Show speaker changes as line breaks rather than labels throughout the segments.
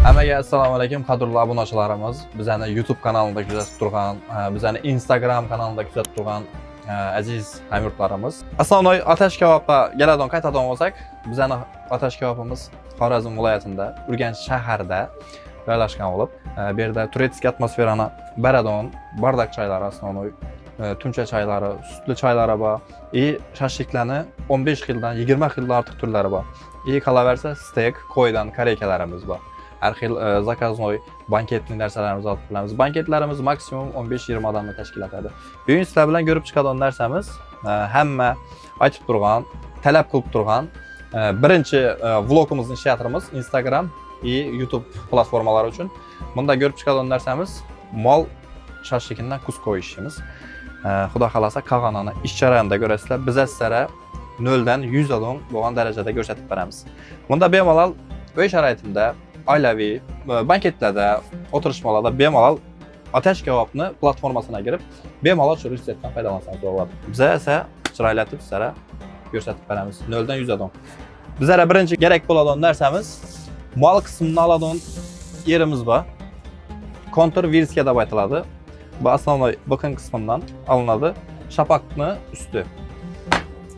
Hammaga assalomu alaykum qadrli obunachilarimiz. Bizani YouTube kanalida kuzatib turgan, bizani Instagram kanalida kuzatib turgan aziz hamyurtlarimiz. Asosiy Atash kebobga keladigan qaytadan olsak, bizani Atash kebobimiz Xorazm viloyatida, Urganch shahrida joylashgan bo'lib, bu yerda turistik atmosferani beradigan bardak choylari asosiy, tuncha choylari, sutli choylari bor. Shashliklarni 15 xildan 20 xildan ortiq turlari bor. Qolaversa steak, qo'ydan koreykalarimiz bor. Har xil zakaznoy banketli narsalarimizni olib kelamiz. Banketlarimiz maksimum 15-20 odamni tashkil etadi. Bugun sizlar bilan ko'rib chiqadigan narsamiz hamma aytib turgan, talab qilib turgan birinchi vlogimizni ishlatamiz Instagram va YouTube platformalari uchun. Bunda ko'rib chiqadigan narsamiz mol shashlikidan kuz qo'yishimiz. Xudo xolasa qolganini ish jarayonida ko'rasizlar. Biz sizlarga 0 dan 100 odam bo'lgan darajada ko'rsatib beramiz. Bunda bemalol uy sharoitida oilaviy banketlarda, o'tirishmalarda bemalol Atash kebobni platformasına girib, bemalol shu retseptdan foydalansangiz bo'ladi. Biz esa chiroylatib sizlarga ko'rsatib beramiz 0 dan 100 odam. Bizlarga birinchi kerak bo'ladigan narsamiz mol qismini oladigan yerimiz bor. Kontur virska deb aytiladi. Bu asosiy biqin qismidan olinadi. Shapaqni usti.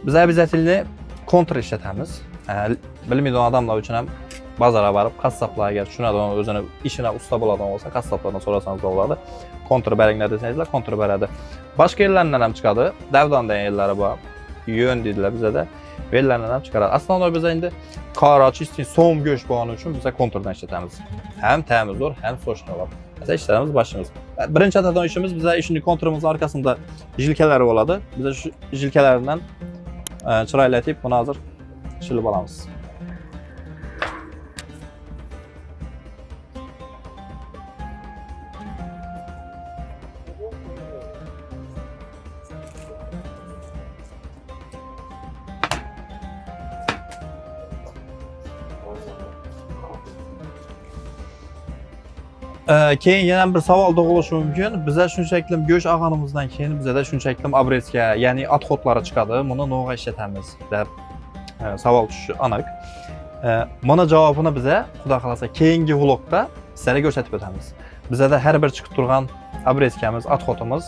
Biz обязательно kontur ishlatamiz. Bilmaydigan odamlar uchun ham bozorga borib, qassoblarga tushunadigan, o'zini ishini usta bo'ladigan bo'lsa, qassoblardan so'rasangiz bo'ladi. Kontur beringlar desangizlar, kontur beradi. Boshqa yerlardan ham chiqadi. Davdan degan yerlari bor. Yo'n deydilar bizda. Bu yerlardan ham chiqaradi. Asosiy biz endi qora, chistin, so'm go'sht bo'lgani uchun biz konturdan ishlatamiz. Ham ta'mi zo'r, ham so'shli bo'ladi. Biz ishlarimiz boshimiz. Birinchi atadan ishimiz biz ishini konturimiz orqasida jilkalari bo'ladi. Biz shu jilkalardan chiroylatib, buni hozir shilib olamiz. Keyin yana bir savol tug'ilishi mumkin. Bizda shunchaki go'sht olganimizdan keyin bizda shunchaki obreska, ya'ni otxotlari chiqadi. Buni nega ishlatamiz deb savol tushishi aniq. Mana javobini biza xudo xolasa keyingi vlogda sizlarga ko'rsatib o'tamiz. Bizda har bir chiqib turgan obreskamiz, otxotimiz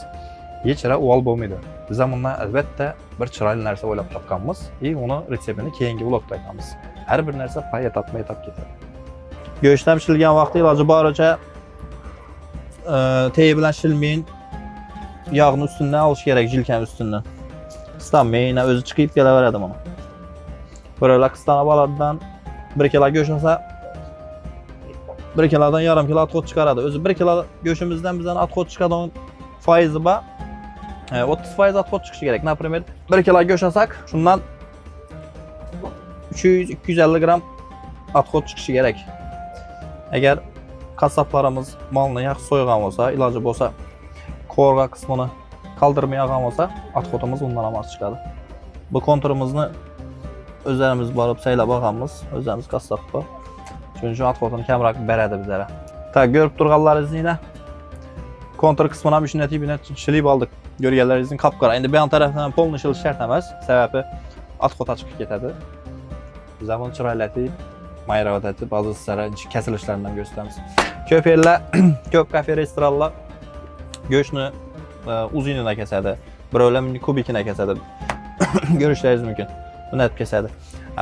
hechra uvol bo'lmaydi. Biz bundan albatta bir chiroyli narsa o'ylab topganmiz va uni retseptini keyingi vlogda aytamiz. Har bir narsa pay etap ketadi. Go'sht pishilgan vaqtda iloji boricha teyi bilan shilmang, yog'ni ustidan olish kerak, jilkan ustidan. Qistanmang, o'zi chiqib kelaveradi buni. Birola qistanib oladidan 1 kilo go'sht olsa 1 kilodan yarim kilo otxot chiqaradi. O'zi 1 kilo go'shtimizdan bizdan otxot chiqadigan foizi bor. 30% otxot chiqishi kerak. Например, 1 kilo go'sht olsak, shundan 300-250 gram otxot chiqishi kerak. Agar qassoblarimiz molni yaxshi so'ygan bo'lsa, iloji bo'lsa, qo'rg'a qismini qoldirmay olgan bo'lsa, otxotimiz undan ham oz chiqadi. Bu konturimizni o'zlarimiz borib saylab olganmiz, o'zimiz qassob bor. Shuning uchun otxotini kamroq beradi bizlarga. Ta ko'rib turganlaringizni kontur qismini ham shunday shilib oldik. Ko'rganlaringizning qop-qora. Endi bu yon tarafdan polni shilish shart emas, sababi otxot chiqib ketadi. Biz ham uni chiroylatib mayravatati ba'zi sizlarga kesilishlaridan ko'rsatamiz. Ko'p yerlar, ko'p kafe restoranlar go'shtni uzunina kesadi. Birovlar kubikina kesadi. Ko'rishlaringiz mumkin. Buni deb kesadi.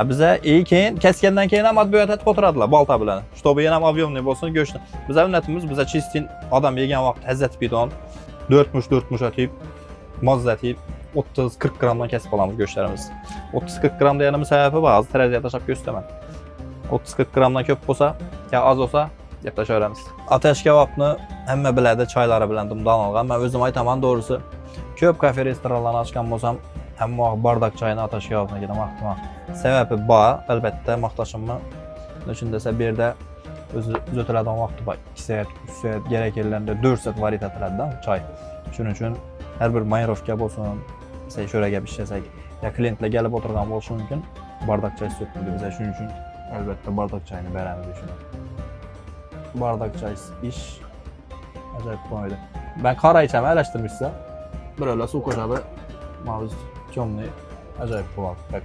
Biza keyin kesgandan keyin ham matbuotga qo'tiradilar bolta bilan. Чтобы yana ham объемный bo'lsin go'shtni. Biza unnatimiz, biza chistin odam yegan vaqt hazzat bidon 4 atib, mozzatib 30-40 gramdan kesib olamiz go'shtlarimizni. 30-40 gram deganimiz sababi bor. Hozir teraziyaga tashab ko'rsataman. 30-40 gramdan ko'p bo'lsa, yo oz bo'lsa, deb tashaveramiz. Atash kebobni hamma biladi, choylari bilan dumdan olgan. Men o'zim aytaman, to'g'risi, ko'p kafe restoranlarni ochgan bo'lsam, hamma bardak choyni Atash kebobnikidan maqtaman. Sababi bor, albatta maqtashimni. Shunday desa, bu yerda o'zi uzatiladigan vaqti bor. 2 soat, 3 soat, kerak yerlarda 4 soat varit etiladi choy. Shuning uchun har bir mayrovka bo'lsin, mesela sho'raga ishlasak, ya klientlar kelib o'tirgan bo'lishi mumkin. Bardak choy so'tmaydi biza, shuning uchun albatta bardak choyni beramiz shuni. Bardak choy ish ajoyib bo'ladi. Ben qora ichaman, aralashtirmishsa, birovlar suv qo'shadi. Mavz temный ajoyib bo'ladi.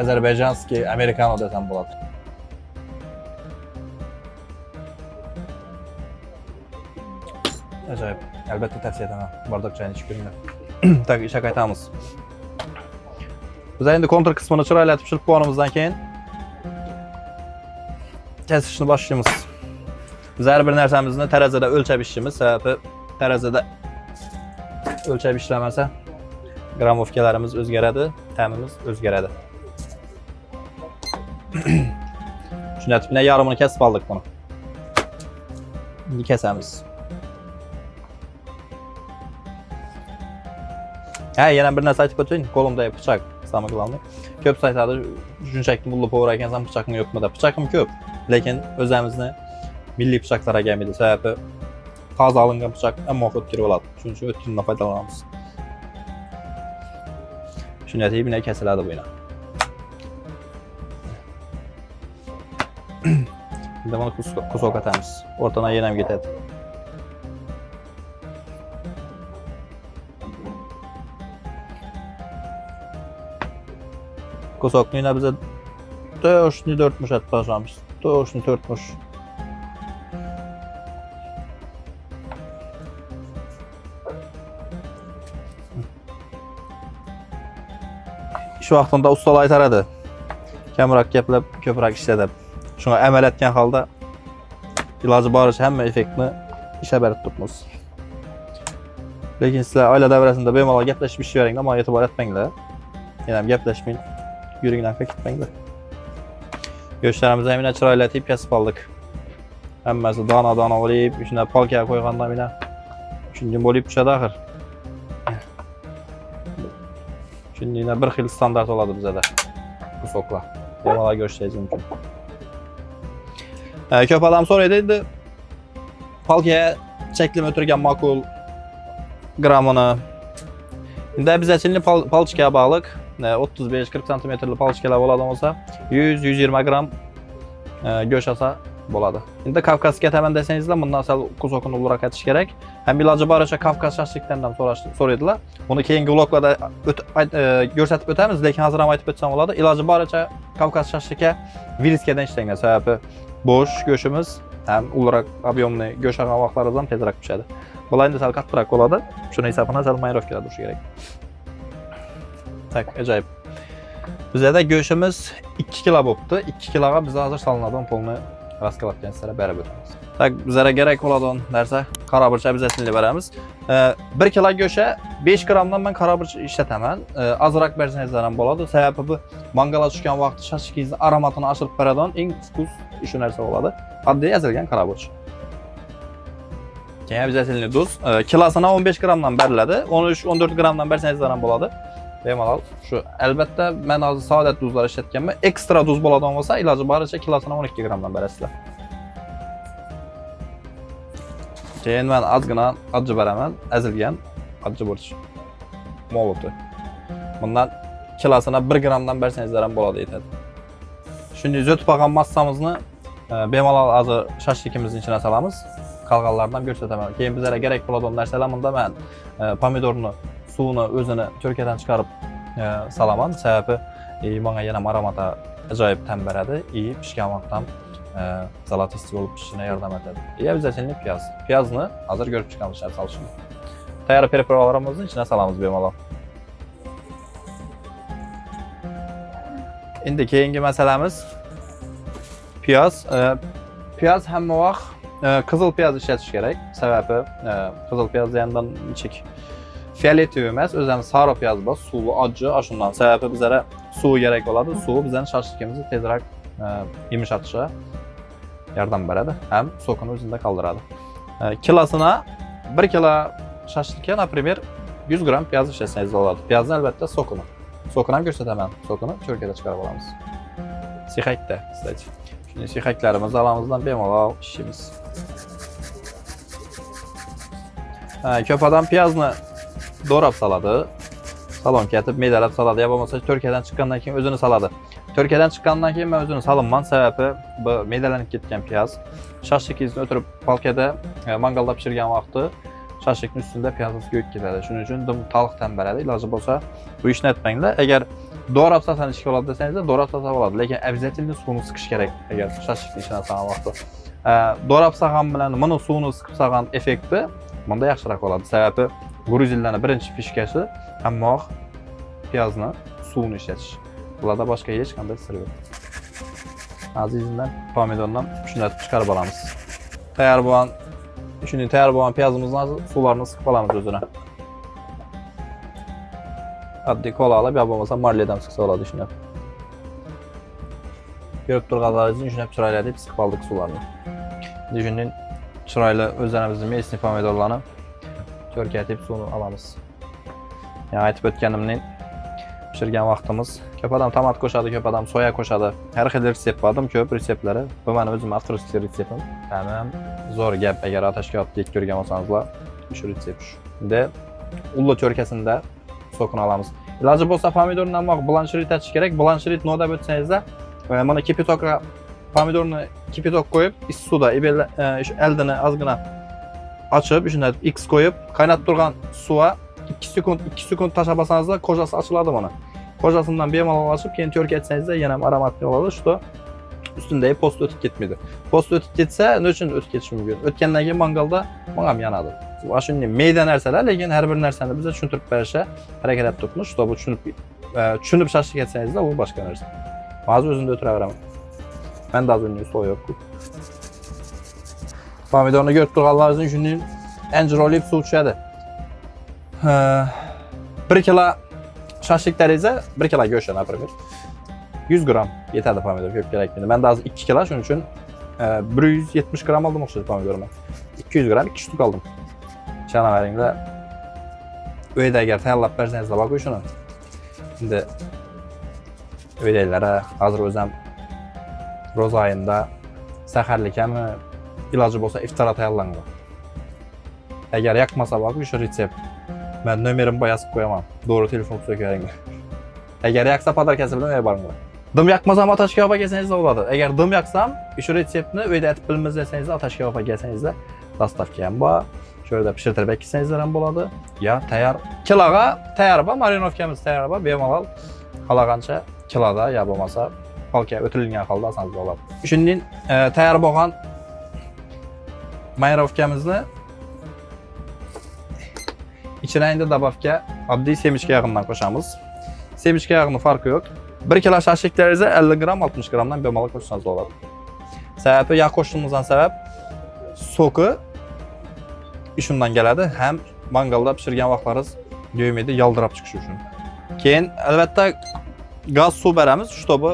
Ozarbayjonskiy amerikano desam bo'ladi. Acayip. Elbette tavsiye edemem. Bardak çayını içip görünür. Tak işe qaytamız. Biz endi kontur kısmını çıraylatıp pişirip puanımızdan keyin kesişini başlayımız. Biz her bir nərsəmizni tərəzidə ölçəb işləyimiz. Səbəbi tərəzidə ölçəb işləməsə qramovkalarımız özgərədir, təmimiz özgərədir. Şuna tipinə yarımını kesip aldık bunu. İndi kəsəmiz. Yenə bir nəsə aytıb ötün, kolumda bıçaq samı qılandı. Köp saytadı, şunu çəkdim, bullu poğrayken sen bıçaqın yok mu da? Bıçaqım köp. Lakin özəmizdə milli bıçaqlara gəlmedi. Səbəbi taze alınған bıçaq ən müvafiq kiri oladı. Çünki ötünündən faydalanamız. Şunu ətəyib yine kəsilədi bu yine. Şimdi bunu kusok atamiz. Ortadan yenəm getədi. Kusoklu yine bize 4'müş et başlamış. 4'müş. İş vaxtında ustalayı taradı. Kəmrak gəplib, köpürək işlədib. Şuna əməl etkən halda ilacı barış həmmə effektini işə bərib tutmuz. Lakin sizlər ailə dəvrəsində bemalal gəpləşib iş verəndə amma etibar etməklə. Yəni gəpləşməyin, yürüyünən fək etməklə. Göçlərimizi əminə çıraylatıb kəsib aldıq. Həmməsi dana olub, içində palkaya qoyğandan minə. Üçüncü olub düşədə axır. Şimdi yine bir xil standart oladı bize de bu sokla. Yemala göstereceğiz mümkün. Köp adam soruydu. Palkaya çeklim ötürgen makul gramını. Şimdi biz əçilini palçikaya bağlıq. 35-40 cm palçikalar oladı olsa 100-120 gram göç asa boladı. Şimdi Kafkas gətemən desenizlə bundan sonra kuzokun olarak etiş gerek. Hem ilacı barışa Kafkas şaşlıklarından soruydular. Bunu keyingi vlogla da görsətib ötəmiz. Lakin hazıram aytıb ötsəm oladı. İlacı barışa Kafkas şaşlıkə viriskədən işlənən səbəbi boş göçümüz hem olarak obiyomlu göç ağan vaxtlarından tezrak düşədi. Bunlar indi sal qatdıraq oladı. Şunu hesabına sal mayrovkada duruşu gerek. Tak, acayip. Bizə də göçümüz 2 kilo bopdu. 2 kiloğa bizə hazır salınadın polunu rastqalaq gənclərə bərab ötəmiz. Tak, bizlərə gerek oladan dərsə karabırça bizəsinli bərəmiz. 1 kilo göçə 5 gramdan mən karabırç işlətəmən. Azraq bərsinizlərən boladı. Səbəbi bu mangala düşkən vaxtı şaşkizin aromatını aşırıb bərədən ən fus işi nərsə oladı. Addeyə əzilgən karabırç. Kəyə bizəsinli duz. Kilosuna 15 gramdan bərlədi. 13-14 gramdan bərsinizlərən boladı. Bemalal şu əlbəttə mən azı sadə duzlar işlətkənmə ekstra duz boladan olsa ilacı barıca kilosuna 12 gramdan bərəsilər. Keyin mən azgına acı bərəmən əzilgən acı burç. Molutu. Bundan kilosuna 1 gramdan bərsinizlərən boladı etədi. Şimdi zötüp ağan massamızını bemalal azı şaşlikimizin içine salamız. Kalqallardan görsətəməm. Keyin bizlərə gerek boladan nərsəlamında mən pomidorunu suyunu özünü Türkiye'den çıkarıp salaman. Səbəbi bana yenə aromata acayip təm bərədi. İyi pişkən vaxtdan salat isti olub pişinə yardım edədi. Əvzəçilini piyaz. Piyazını hazır görüp çıxanmışlar çalışın. Tayarı preparalarımızın içine salamız bemalal. İndi keyingi məsələmiz piyaz. Piyaz həmmə vaxt qızıl piyaz işlətiş gerek. Səbəbi qızıl piyaz deyəndən içik fiyaleti emas, özəmiz sarı piyaz var, sulu, acı, aşından. Səbəbi bizlərə su gerek oladı. Su bizdən şaşlıkimizi tezrək yumuşatışa yardım bərədi. Həm sokunu özündə qaldıradı. Kilosuna 1 kilo şaşlıkə, например, 100 gram piyaz işləsəniz oladı. Piyazın əlbəttə sokunu. Sokuna göstərəməm. Sokunu çörkədə çıxarıb alamız. Sixək də, istəyəcək. Şimdi sixəklərimizi alamızdan bemalal işimiz. Köpadan piyazını doğrab saladı. Salon kətib, meydələb saladı. Ya olmasa Türkiye'den çıxandan kimi özünü saladı. Türkiye'den çıxandan kimi mən özünü salınman səbəbi bu meydələnib getkən piyaz. Şaşlık izini ötürüb palkədə mangalda pişirgən vaxtı şaşlıkın üstündə piyazınız göyük gedədi. Şunun üçün talıq təmbərədi. İlacı bolsa bu işini etməklə. Əgər doğrab sasan işki oladı desəniz də doğrab sasan oladı. Lakin əvzətilini suyunu sıxış gerek əgər şaşlıkın içinə sağan vaxtı. Doğrab sağan bilən, bunu suyunu sıxıb sağan effekti Bunda yaxshiroq bo'ladi. Sababi gruzinlarning birinchi fishkasi hamma piyozni, suvni ishlatish. Bularda boshqa hech qanday sir yo'q. Azizimdan pomidordan shunday chiqarib olamiz. Tayyor bo'lgan piyozimizni suvlarini siqib olamiz o'zini. Oddiy kola olib, yo bo'lmasa marledan siqsa bo'ladi shunday. Ko'rib turganlaringiz shunday chiroyli deb siqib oldik suvlarni. Shundan chiroyli o'zlarimizning mesni pomidorlarni cho'rkatib suvni olamiz. Yani aytib o'tganimning pishirgan vaqtimiz. Ko'p odam tomat qo'shadi, ko'p odam soya qo'shadi. Har xil retsept bordim, ko'p retseptlari. Bu meni o'zim avtorskiy retseptim. Tamam, zo'r gap. Agar atashga olib yek ko'rgan bo'lsangizlar, shu retsept shu. Endi ullu cho'rkasida sokun olamiz. Iloji bo'lsa pomidorni ham blancherit etish kerak. Blancherit nodab o'tsangizlar, mana kipitokga pomidorni kipitok qo'yib, issiq suvda eldini ozgina ochib, shunday X qo'yib, qaynatib turgan suvga 2 sekund tashlab olsangizlar, qojasi ochiladi mana. Qojasidan bemalol ochib, keyin cho'rkatsangizlar, yana ham aromatli bo'ladi. Shu ustundagi post o'tib ketmaydi. Post o'tib ketsa, nima uchun o'tib ketishi mumkin? O'tgandan keyin mangalda ham yanadi. Va shunday mayda narsalar, lekin har bir narsani bizga tushuntirib berishga harakat qilib turibmiz. Shu bu tushunib shashlik etsangizlar, u boshqa narsa. Hozir o'zimda o'tiraveraman. Ben de az önce soya yok. Pomidorunu görüp turganlaringiz shundan enjirolayib suv tushadi. 1 kilo shashlikdaringizga 1 kilo go'shtni, например, 100 gram yetadi pomidor, ko'p kerakmaydi. Men de az 2 kilo, shuning uchun 170 gram oldim o'xshaydi pomidorni. 200 gram 2 shtuk oldim. Ishonavering-la. Uyda agar tayyorlab bersangizlar, bak shuni. Endi uydagilar hozir o'zim ro'za oyida saharlik ham iloji bo'lsa iftorga tayyorlanglar. Agar yoqmasa bak shu retsept. Men nomerimni yozib qo'yaman. To'g'ri telefon so'kavering. Agar yoqsa podarkasi bilan uy boringlar. Dim yoqmasam atashga olib kelsangiz bo'ladi. Agar dim yoqsam, shu retseptni uyda aytib bilamiz desangiz, atashga olib kelsangiz, dastavka ham bor. Şöyle pişirtirib eksangizlar ham bo'ladi. Ya tayyor. Kiloga tayyor bor, marinovkamiz tayyor bor. Bemalol qalagancha kiloda ya bo'lmasa palka o'tirilgan holda olsangiz bo'ladi. Shundan tayyor bo'lgan marinovkamizni ichine endi dabavka oddiy semichka yog'idan qo'shamiz. Semichka yog'ini farqi yo'q. 1 kilo shashliklaringizga 50 gram 60 gramdan bemalol qo'shsangiz bo'ladi. Sababi yog' qo'shishimizdan sabab so'ki shundan keladi, ham mangalda pishirgan vaqtlaringiz yo'ymaydi, yaldirab chiqishi uchun. Keyin albatta gaz suv beramiz, shu bu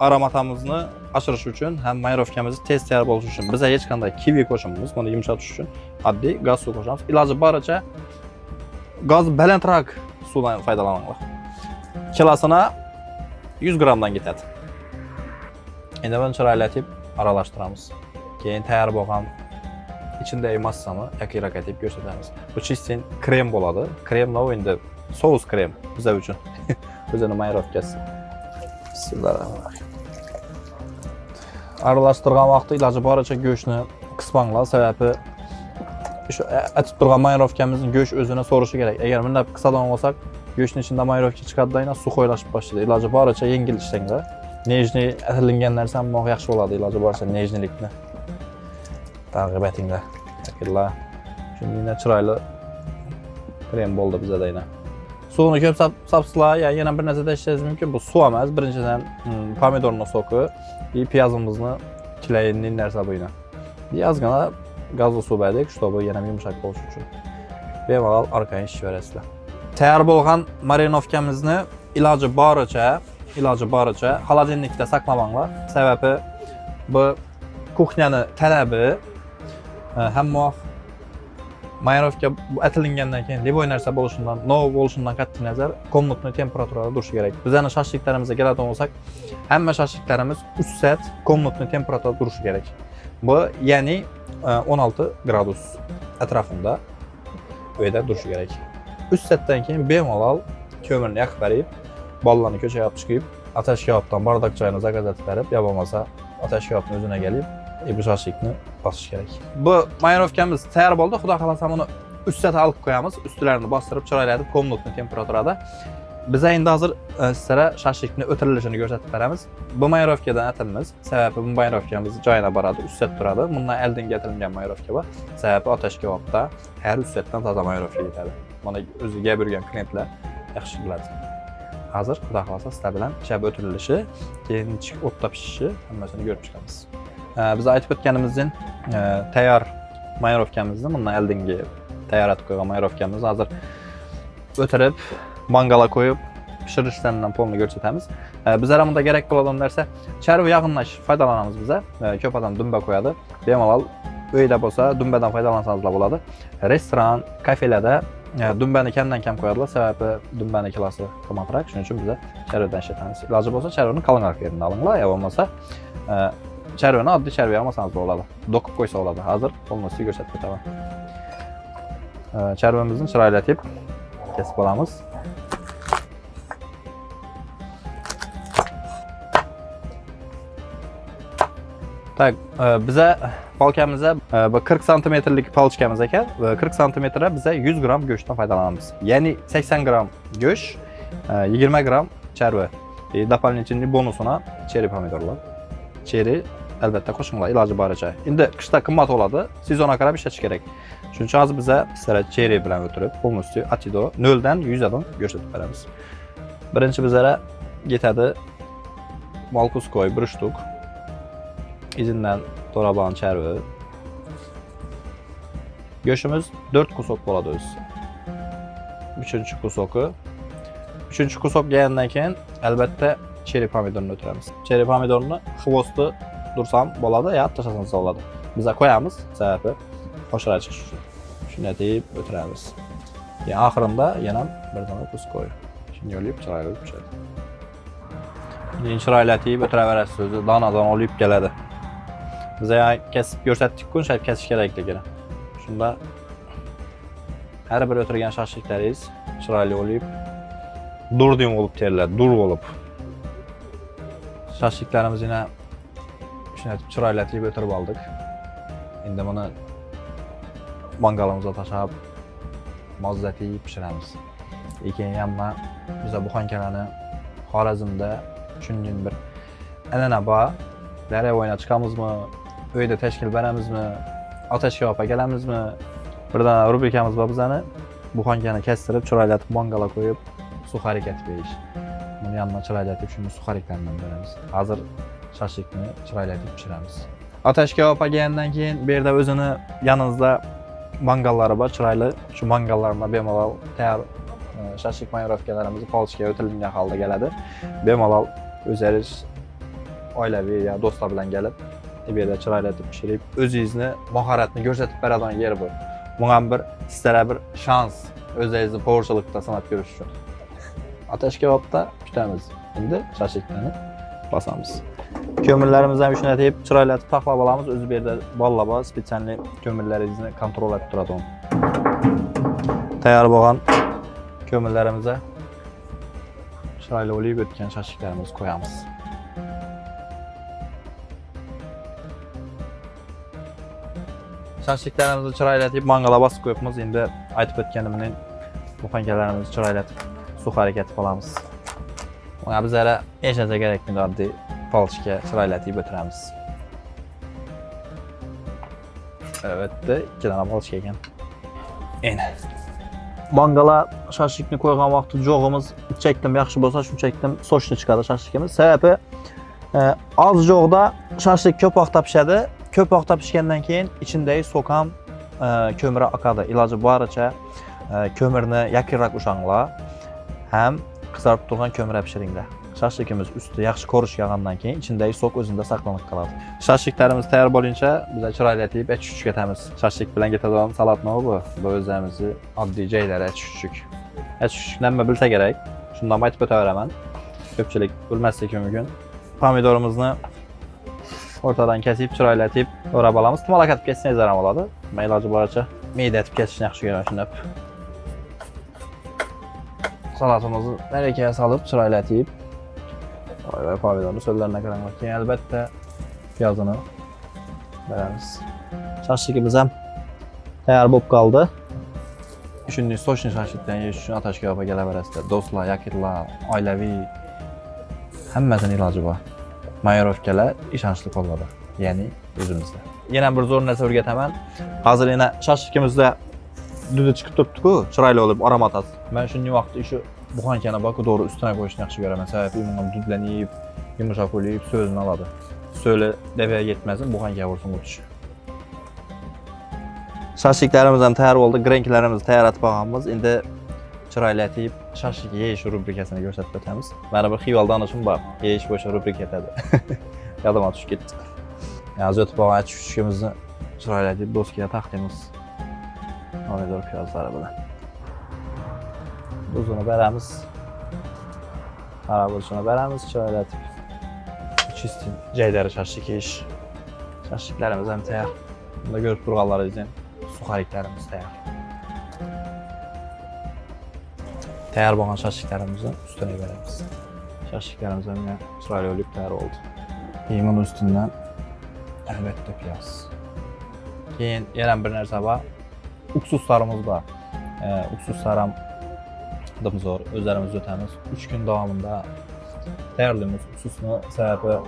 aromatimizni oshirish uchun, ham mayrovkamiz tez tayyor bo'lishi uchun. Biz hech qanday kivi qo'shmaymiz, buni yumshatish uchun oddiy gaz suv qo'shamiz. Iloji boricha gaz balandroq suvdan foydalaninglar. Kilosini 100 gramdan ketadi. Endi buni chiroylatib aralashtiramiz. Keyin tayyor bo'lgan içindeki massani yakırak etib ko'rsatamiz. Bu çistin krem bo'ladi. Krem no endi sous krem bizlar uchun. O'zini mayrovkasi. Bismillahirrohmanirrohim. Aralashtirgan vaqtda iloji boricha go'shtni qismanglar, sababi shu atib turgan mayrovkamizning go'sht o'zini so'rishi kerak. Agar bunday qisqadan olsak, go'shtning ichidan mayrovka chiqadidan suv qo'ylashib boshlaydi. Iloji boricha yengil ishlanglar. Nejni atilingan narsa ham yaxshi bo'ladi, iloji boricha nejnilikni targ'ib etinglar. Akillar. Shunday chiroyli krem bo'ldi bizda yana. Suvni ko'p sapsizlar, yana bir narsa deyishingiz mumkin. Bu suv emas, birinchidan pomidorning so'ki, piyozimizni tilaydigan narsa bu yana. Ozgina gazli suv berdik, shu bu yana yumshoq bo'lishi uchun. Bemalol orqaga ishlaverasizlar. Tayyor bo'lgan marinovkamizni iloji boricha xolodilnikda saqlamanglar. Sababi bu kuxnyani talabi hamma mayrovka atilingandan keyin liboy narsa bo'lishidan, nov bo'lishidan qat'iy nazar komnatniy temperaturada turishi kerak. Bizning shashliklarimizga keladigan bo'lsak, hamma shashliklarimiz 3 soat komnatniy temperaturada turishi kerak. Bu ya'ni 16 gradus atrofida uyda turishi kerak. 3 soatdan keyin bemalol ko'mirni yoqib berib, bollarni ko'chaga olib chiqib, atashkabdan bardak choyini zakazatib berib, yo bo'lmasa atashkabning o'zine gelip bu shashlikni bosish kerak. Bu mayrovkamiz tayyor bo'ldi. Xudo xolasa buni 3 soat olib qo'yamiz. Ustlarini bostirib chiroylatib komnatniy temperaturada Biz endi hazır sizlere şaşlıkni ötürülüşünü gösterip beremiz. Bu mayorovkadan atılmaz. Sebebi bu mayorovkamız joyuna baradi, üst set turadi. Bundan elden getirilgan mayorovka bu. Sebebi ateş kebapda her üst setdan toza mayorovka yetadi. Bana o'ziga bergan klientlar yaxshi biladi. Hazır xudo xolasa sizlar bilan shab o'tirilishi, keyin o'tda pishishi hammasini ko'rib chiqamiz. Biz aytib o'tganimizdan tayyor mayorovkamizni bundan eldingi tayyorlatib qo'ygan mayorovkamizni hozir o'tirib mangala qo'yib pishirishdan polni ko'rsatamiz. Bizlara bunda kerak bo'ladigan narsa charv yog'inlash foydalanamiz biza. Ko'p odam dumba qo'yadi. Bemalol uyda bo'lsa dumbadan foydalansangiz bo'ladi. Restoran, kafelarda dumbani kamdan kam qo'yadilar. Sababi dumbani kilosi qimmatroq. Shuning uchun biz charvdan ishlatamiz. Iloji bo'lsa charvni qalinroq yerini olinglar, yo bo'lmasa charvni oddiy charv olmasangiz bo'ladi. Do'qib qo'ysa bo'ladi. Hozir polnosini ko'rsatib o'taman. Charvimizni chiroylatib kesib olamiz. Tak, bize palkamizda bu 40 santimetrlik palchkamiz ekan. 40 santimetre bize 100 gram go'shtdan foydalanamiz. Ya'ni 80 gram go'sht, 20 gram charva. Дополнительный bonusuna cheri pomidorlar. Cheri albatta qo'shinglar iloji boricha. Endi qishda qimmat bo'ladi, sezonga qarab ishlatish kerak. Shuning uchun hozir biza sizlarga cheri bilan o'tirib, полностью atido 0 dan 100 dan ko'rsatib beramiz. Birinchi bizlara yetadi molkuskoy 1 shtuk. İzinden to'raban charvi. Go'shtimiz 4 kusok bo'ladi o'zi. 3-chi kusoki. 3-chi kusok yegandan keyin albatta cheri pomidorni o'tiramiz. Cheri pomidorni xvosti dursam bo'ladi, yo tashlasangiz bo'ladi. Biz qo'yamiz, sababi qo'shira chiqish uchun. Shuni deb o'tiramiz. Keyin oxirinda yana bir dona kuskoy. Shuni yo'lib chiroyli pishadi. Keyin chiroylatib o'tiraverasiz o'zi, dona-dona olib keladi. Bize kesip ko'rsatdik-ku, shayb kesish kerakligini. Shunda har bir o'tirgan shashliklaringiz chiroyli bo'lib, durding bo'lib teriladi, dur bo'lib. Shashliklarimizni yana shunday chiroylatib o'tirib oldik. Endi buni mangalimizga tashlab mozlatib pishiramiz. Lekin hamma biz bu xonkalarni Xorazmda tushungan bir an'ana bor. Daryo o'ynab chiqamizmi? Uyda tashkil beramizmi? Ateş kebapga kelamizmi? Birdan rubrikamiz bor bizani. Bu xonkani kestirib, chiroylatib mangala qo'yib, suxarik etib berish. Buni yanına chiroylatib shuni suxariklardan beramiz. Hozir shashlikni chiroylatib pishiramiz. Ateş kebapga kelgandan keyin bu yerda o'zini yaningizda mangallari bor, chiroyli. Shu mangallarga bemalol tayyor shashlik mayorovkalarimizni polchga o'tilgan holda keladi. Bemalol o'zingiz oilaviy ya do'stlar bilan kelib, bu yerda chiroylatib pishirib, o'zingizni mahoratni ko'rsatib beradigan yer bu. Bunga bir sizlarga bir shans, o'zingizni po'rshilikda san'at ko'rish uchun. Ateş kebapda kutamiz. Endi shashliklarni bosamiz. Ko'mirlarimizni ham shunday deb chiroylatib taxlab olamiz. O'zi bu yerda balla bor, spesialli ko'mirlaringizni kontrol etib turadi. Tayyor bo'lgan ko'mirlarimizga chiroyli olib o'tgan shashliklarimizni qo'yamiz. Shashliklarimizni chiroylatib mangala bosib qo'yibmiz. Endi aytib o'tganimning bu xonkalarimizni chiroylatib suxarik etib olamiz. Bunga bizlara hech narsa kerak emas, oddiy polchga chiroylatib o'tiramiz. Albatta, 2 dona polchka ekan. Endi mangala shashlikni qo'ygan vaqtda jo'g'imiz chekdim yaxshi bo'lsa, shunchakdan sochni chiqadi shashlikimiz. Sababi oz jo'g'da shashlik ko'p vaqt pishadi. Ko'p vaqt pishgandan keyin ichindagi so'k ham ko'miri oqadi. Iloji boricha ko'mirni yaqinroq ushanglar, ham qizarib turgan ko'mirga pishiringlar. Shashlikimiz usti yaxshi ko'rish yog'andan keyin ichindagi so'k o'zida saqlanib qoladi. Shashliklarimiz tayyor bo'lguncha biz chiroylatib ech-chuchuk etamiz. Shashlik bilan ketadigan salat nima bu? Bu o'zimizni oddiy joylar ech-chuchuk. Ech-chuchuk nima bilsa kerak, shundan aytib o'taveraman. Ko'pchilik bilmasligi mumkin. Pomidorimizni o'rtadan kesib, chiroylatib o'rab olamiz. Tumalak etib kessangiz ham bo'ladi. Men iloji boricha meyda etib kesishni yaxshi ko'raman shunday. Salatimizni narakaga solib, chiroylatib voy pomidorni so'llarına qaranglar. Keyin albatta piyozini beramiz. Shashligimiz ham tayyor bo'lib qoldi. Üçüncü soşun şaşlıktan yeyiş üçün Ataş kebaba gələ bilərsiniz. Dostlar, yakınlar, ailəvi həmməsinin ilacı var. Mayorovkalar işançlı kollada, yəni özümüzdə. Yenə bir zor nəsə ürgətəmən. Hazır yenə şaşlıkımızda düdü çıxıb tutduq, çıraylı olub aromat at. Mən şimdi vaxtı işi buxankana bakı doğru üstünə qoyuşunu yaxşı görəmən. Səbəbi ümumən düdləniyib, yumuşaq oluyub, sözünü aladı. Söyle dəvəyə getməsin, buxankaya vursun uç. Şaşlıklarımızdan təyar oldu, grenkilərimiz təyar atıb ağamız. İndi çıraylı ətiyib şaşlık yeyiş rubrikasını göstərib ötəmiz. Mənə bir xival danışım var, yeyiş boşa rubrikətədir. Yadıma düşüb getdi. Yazı bağa küçükümüzü çıraylı ətiyib doskaya taxtımız. Pomidor piyazları belə. Buzunu bərəmiz. Haraburçunu bərəmiz, çıraylı ətiyib. Çistin cəydəri şaşlık yeyiş. Şaşlıklarımız həm təyar. Bunda görüb durğalları izin. Suxariklərimiz təyar. Təyar boğan şaşlıklarımızı üstünə verəmiz. Şaşlıklarımızın yine çıraylı olub təyar oldu. Yeyimin üstündən əlbəttə piyaz. Keyin yerən bir nərsə var. Uksuslarımız var. Uksuslarım zor, özlərimiz ötəmiz. 3 gün davamında təyarlığımız uksusunu səbəbi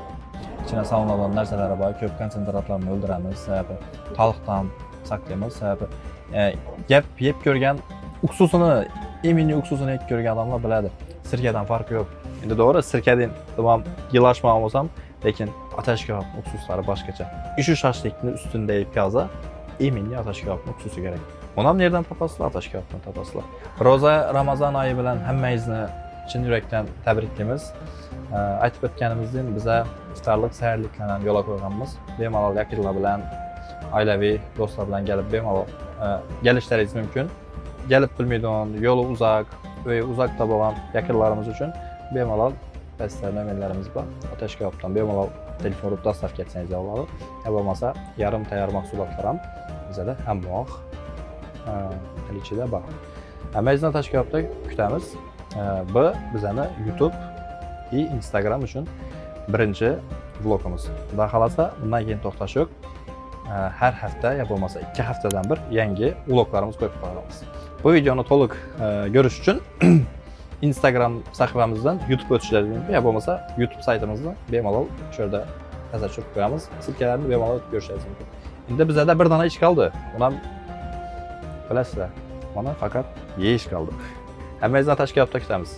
içine salınan nərsələrə var. Köp konsentratlarını öldürəmiz. Səbəbi talıqdan saxlayımız. Səbəbi yep görgən uksusunu, emini uksusunu yep görgən adamlar belədir. Sirkədən farkı yox. İndi doğru sirkədin tamam yılaşmağım olsam, lakin ateş kebabının uksusları başqaca. Üçü şaşlıqının üstündə piyaza, eminli ateş kebabının uksusu gerek. Onam nereden tapasılar? Ateş kebabından tapasılar. Roza Ramazan ayı bilən həmməyizni Çin ürəkdən təbrikliyimiz. Aytıb ötkənimizdən bizə iftarlıq, səhərliklə yola qoyğanımız. Bemalal yakınla bilən, ailəvi, dostlar bilən gəlib bemalal gəlişləriniz mümkün. Gəlib bilmədiyən, yolu uzaq və uzaqda olan yakınlarımız üçün bemalal bəstələmə emellərimiz var. Ateş kebabdan bemalal telefon vurub dastav getsəniz yolları. Olmasa yarım təyar məhsullatlaram bizə də həm muaq, təliçi də var. Əməyizdən Ateş kebabda kütəmiz. Bu bizəni YouTube və Instagram üçün birinci vlogumuz. Daha qalasa bundan yeni toxtaş yox. Hər həftə ya olmasa 2 həftədən bir yeni vloglarımız qoyub qoyacağıq. Bu videonu toluq görüş üçün Instagram səhifəmizdən YouTube ölçülərini ya olmasa YouTube saytımızdan bemalol şurada təsəvvür qoyamız. Silkələrini bemalol görüşəcəksiniz. İndi bizə də bir dana iş qaldı. Buna biləsizlər. Bana fakat yeyiş qaldı. Əməyizdən Ateş kebabda kütəmiz.